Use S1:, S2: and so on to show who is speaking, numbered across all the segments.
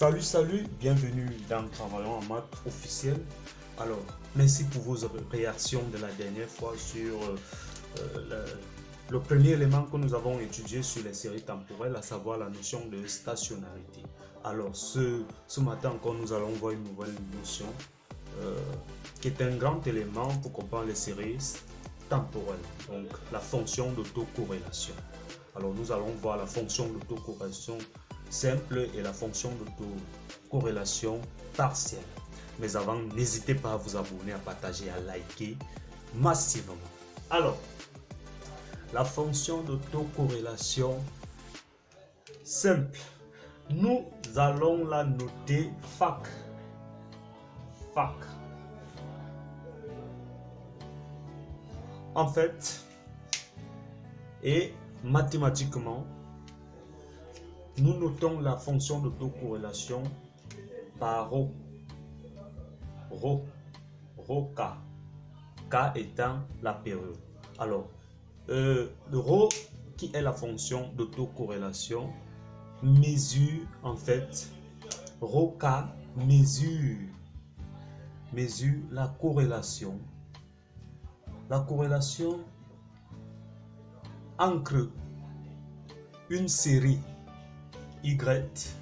S1: Salut, bienvenue dans Travaillons en maths officiel. Alors, merci pour vos réactions de la dernière fois sur le premier élément que nous avons étudié sur les séries temporelles, à savoir la notion de stationnarité. Alors, ce matin encore, nous allons voir une nouvelle notion qui est un grand élément pour comprendre les séries temporelles, donc la fonction d'autocorrélation. Alors, nous allons voir la fonction d'autocorrélation simple et la fonction d'autocorrélation partielle. Mais avant, n'hésitez pas à vous abonner, à partager, à liker massivement. Alors, la fonction d'autocorrélation simple, nous allons la noter FAC. En fait, et mathématiquement, nous notons la fonction d'autocorrélation par ρ. K. K étant la période. Alors, le ρ qui est la fonction d'autocorrélation mesure en fait, ρk mesure la corrélation entre une série Y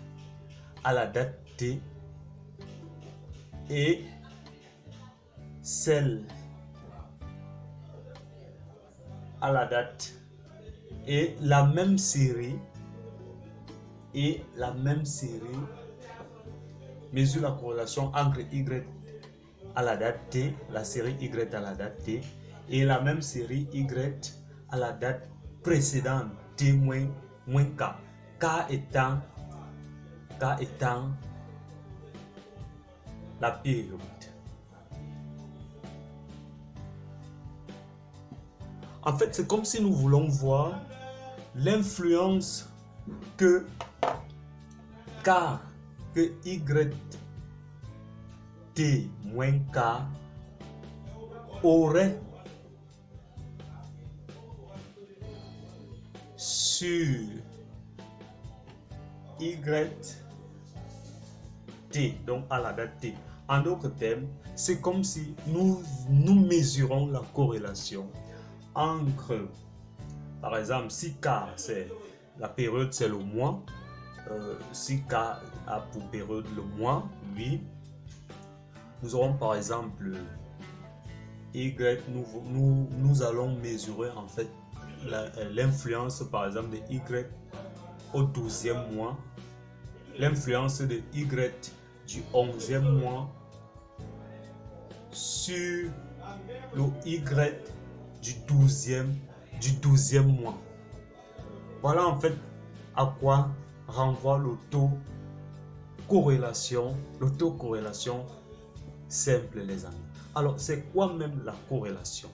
S1: à la date T et celle à la date et la même série mesure la corrélation entre Y à la date T, la série Y à la date T et la même série Y à la date précédente T moins K. K étant la période. En fait, c'est comme si nous voulons voir l'influence que Y T moins K aurait sur Y T, donc à la date T. En d'autres termes, c'est comme si nous mesurons la corrélation entre, par exemple, si K, c'est la période, c'est le mois, si K a pour période le mois, oui, nous aurons par exemple Y, nous allons mesurer en fait l'influence par exemple de Y au 12e mois, l'influence de Y du 11e mois sur le Y du 12e mois. Voilà en fait à quoi renvoie l'autocorrélation simple, les amis. Alors, c'est quoi même la corrélation?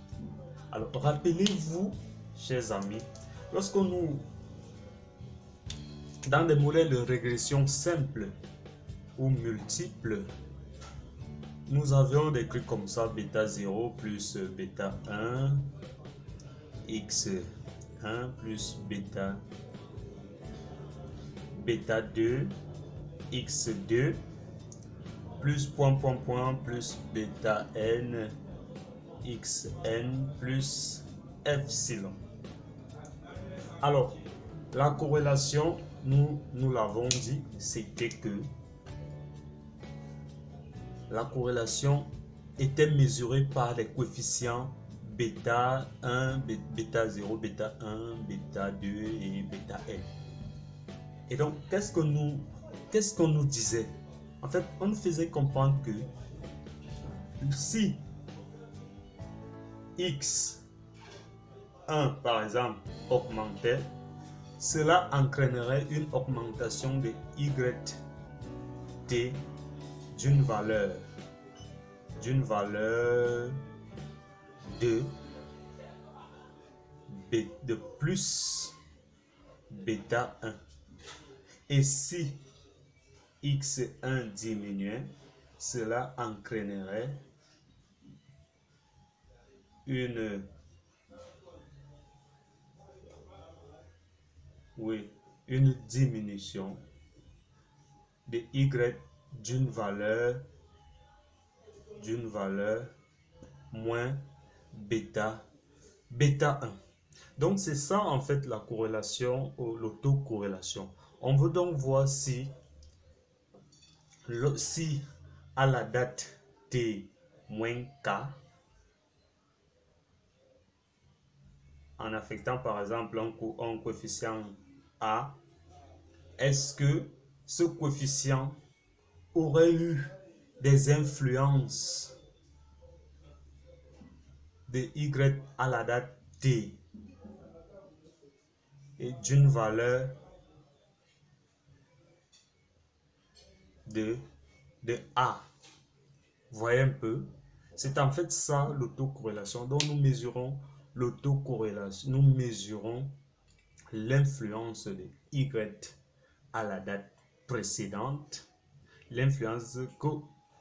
S1: Alors, rappelez-vous, chers amis, lorsque nous, dans des modèles de régression simple ou multiple, nous avions des trucs comme ça, bêta 0 plus bêta 1, x1 plus bêta 2, x2, plus plus bêta n, xn plus epsilon. Alors, la corrélation, nous l'avons dit, c'était que la corrélation était mesurée par les coefficients bêta 1, bêta 0, bêta 1, bêta 2 et bêta n. Et donc, qu'est-ce qu'on nous disait? En fait, on nous faisait comprendre que si x1 par exemple augmentait, cela entraînerait une augmentation de yt d'une valeur de plus bêta 1. Et si x1 diminuait, cela entraînerait une diminution de y d'une valeur moins bêta 1. Donc c'est ça en fait la corrélation ou l'autocorrélation. On veut donc voir si à la date t moins k, en affectant par exemple un coefficient a, est-ce que ce coefficient aurait eu des influences de y à la date t et d'une valeur de a. Voyez un peu, c'est en fait ça l'autocorrélation. Donc nous mesurons l'autocorrélation, nous mesurons l'influence de y à la date précédente, l'influence que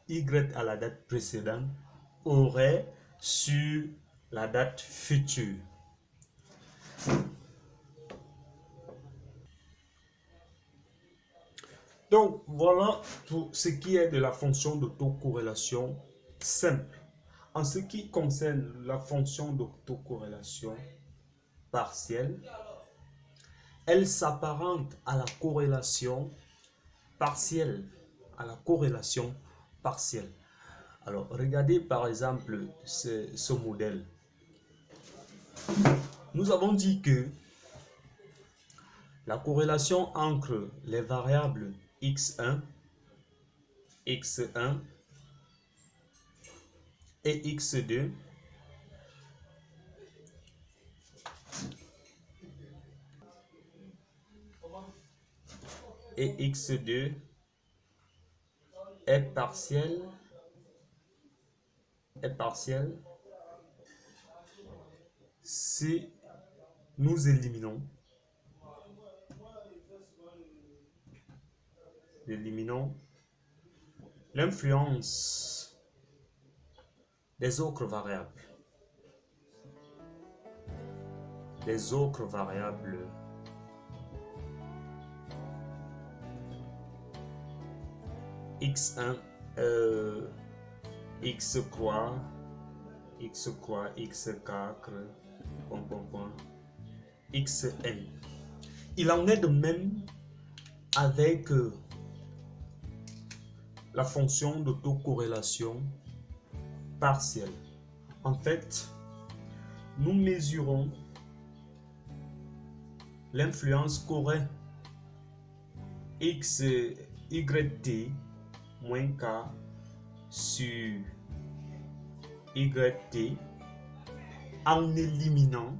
S1: y à la date précédente aurait sur la date future. Donc voilà pour ce qui est de la fonction d'autocorrélation simple. En ce qui concerne la fonction d'autocorrélation partielle, elle s'apparente à la corrélation partielle. Alors regardez par exemple ce modèle. Nous avons dit que la corrélation entre les variables x1 et x2 est partielle si nous éliminons l'influence des autres variables. x1, x croix, x4, xn. Il en est de même avec la fonction d'autocorrélation partielle. En fait, nous mesurons l'influence qu'aurait yt moins k sur yt en éliminant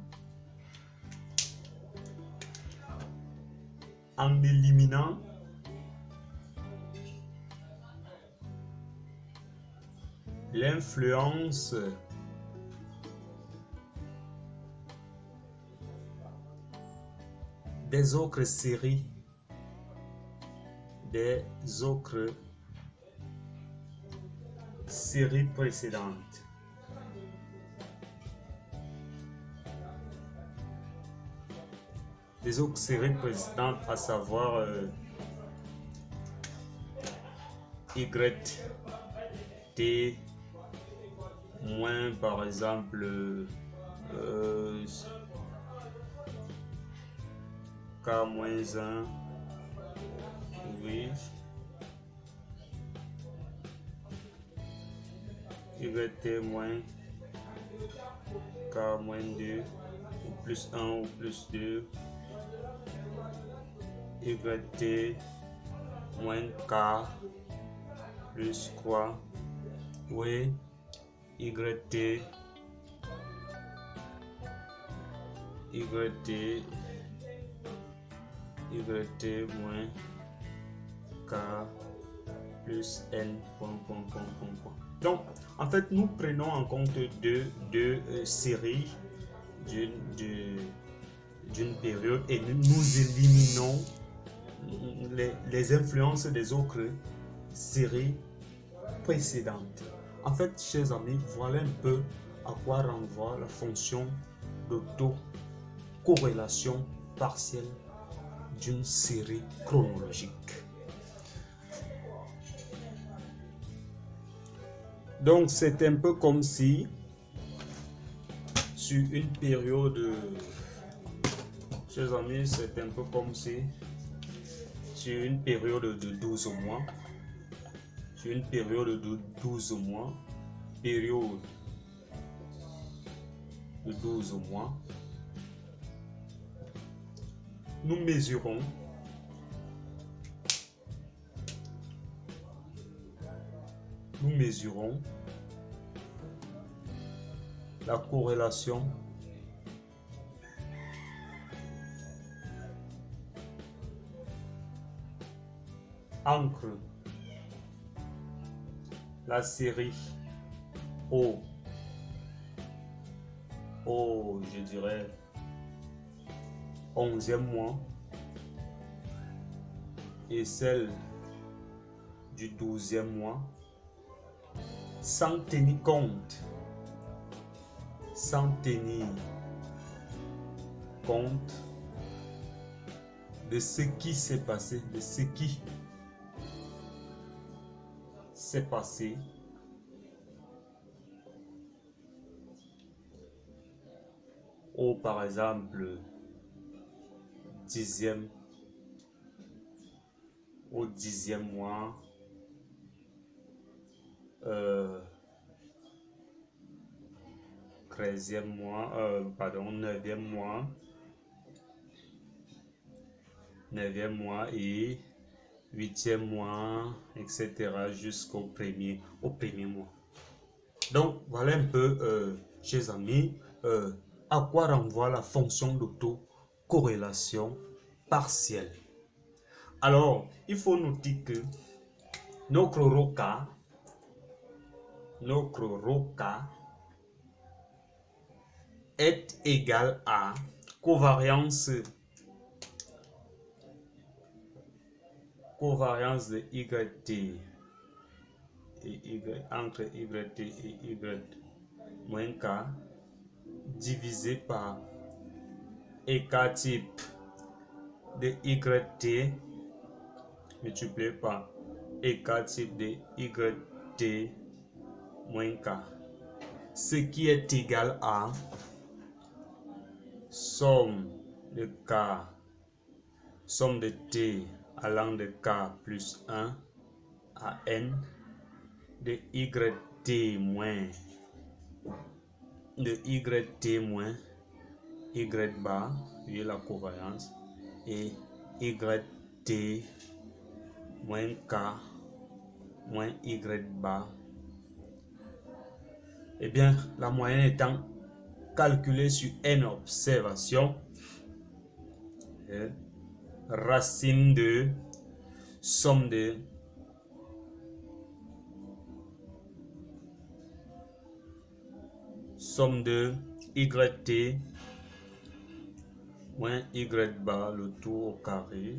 S1: l'influence des autres séries précédentes. Des autres séries précédentes, à savoir yt moins par exemple k-1, oui, yt moins k-2 ou plus 1 ou plus 2, yt moins k plus quoi, oui, yt moins k plus n, Donc, en fait, nous prenons en compte deux séries d'une période et nous éliminons les influences des autres séries précédentes. En fait, chers amis, voilà un peu à quoi renvoie la fonction d'autocorrélation partielle d'une série chronologique. Donc c'est un peu comme si sur une période, chers amis, c'est un peu comme si sur une période de 12 mois, sur une période de 12 mois, période de 12 mois, nous mesurons la corrélation entre la série je dirais 11e mois et celle du 12e mois, sans tenir compte de ce qui s'est passé, ou par exemple au 10e mois, 13e mois, 9e mois et 8e mois, etc. jusqu'au premier mois. Donc voilà un peu, chers amis, à quoi renvoie la fonction d'autocorrélation partielle. Alors, il faut noter que notre ROCA est égal à covariance de YT entre YT et Y moins K divisé par écart type de YT multiplié par écart type de YT moins K, ce qui est égal à somme de T allant de K plus 1 à N de YT moins Y bar, vu la covariance, et YT moins K moins Y bar. Eh bien, la moyenne étant calculée sur N observations, racine de somme de YT moins Y bar, le tout au carré,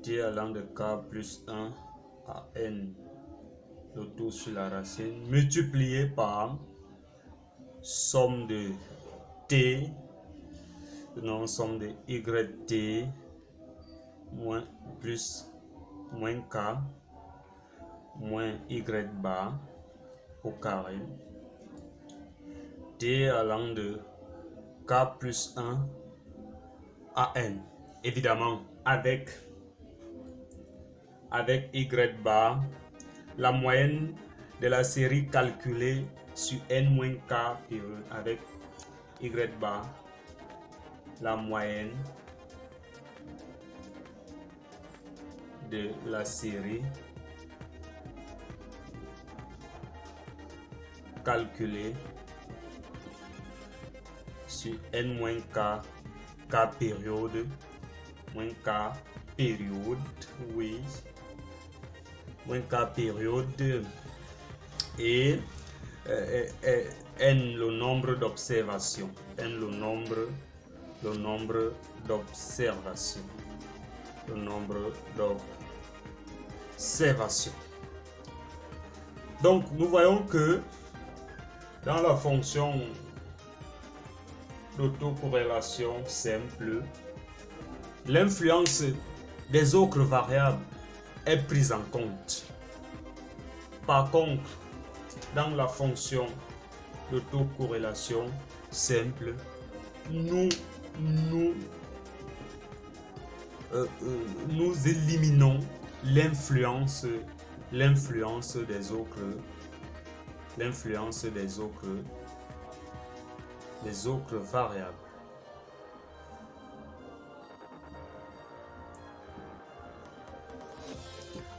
S1: T allant de K plus 1 à N, le tout sur la racine, multiplié par somme de somme de YT moins K moins Y bar au carré, T allant de K plus 1 à N. Évidemment, avec Y bar, la moyenne de la série calculée sur N-K période avec Y bar, la moyenne de la série calculée sur N-K période, oui, K période et N le nombre d'observations, le nombre d'observations. Donc nous voyons que dans la fonction d'autocorrélation simple, l'influence des autres variables est prise en compte. Par contre, dans la fonction de taux-corrélation simple, nous éliminons l'influence des autres variables.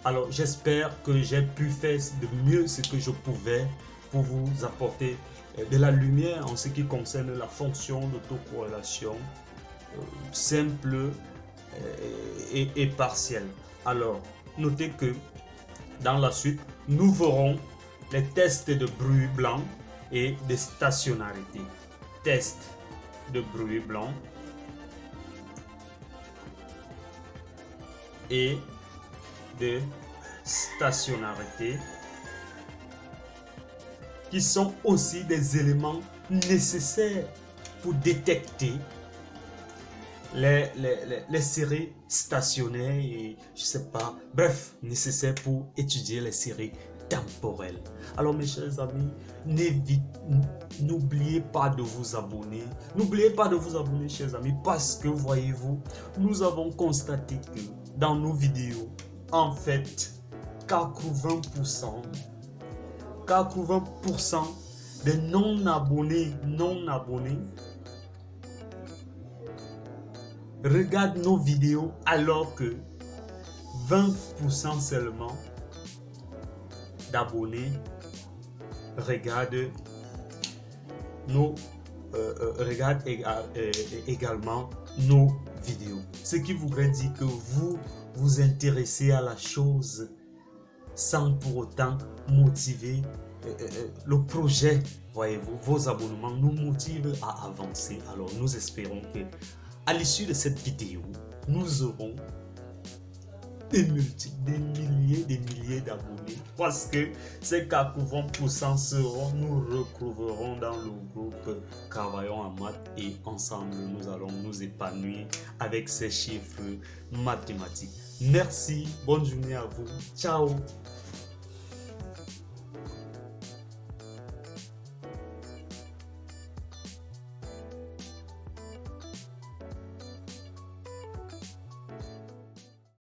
S1: Alors, j'espère que j'ai pu faire de mieux ce que je pouvais pour vous apporter de la lumière en ce qui concerne la fonction d'autocorrélation simple et partielle. Alors, notez que dans la suite, nous verrons les tests de bruit blanc et de stationnarité. Test de bruit blanc et de stationnarité, qui sont aussi des éléments nécessaires pour détecter les séries stationnaires et je sais pas, bref, nécessaires pour étudier les séries temporelles. Alors mes chers amis, n'oubliez pas de vous abonner. N'oubliez pas de vous abonner, chers amis, parce que voyez-vous, nous avons constaté que dans nos vidéos, en fait, 80% des non-abonnés regardent nos vidéos, alors que 20% seulement d'abonnés regardent également nos vidéos. Ce qui voudrait dire que vous vous intéressez à la chose sans pour autant motiver le projet. Voyez-vous, vos abonnements nous motivent à avancer. Alors nous espérons que à l'issue de cette vidéo, nous aurons des milliers d'abonnés, parce que ces 80% seront, nous retrouverons dans le groupe Travaillons en maths et ensemble nous allons nous épanouir avec ces chiffres mathématiques. Merci, bonne journée à vous, ciao.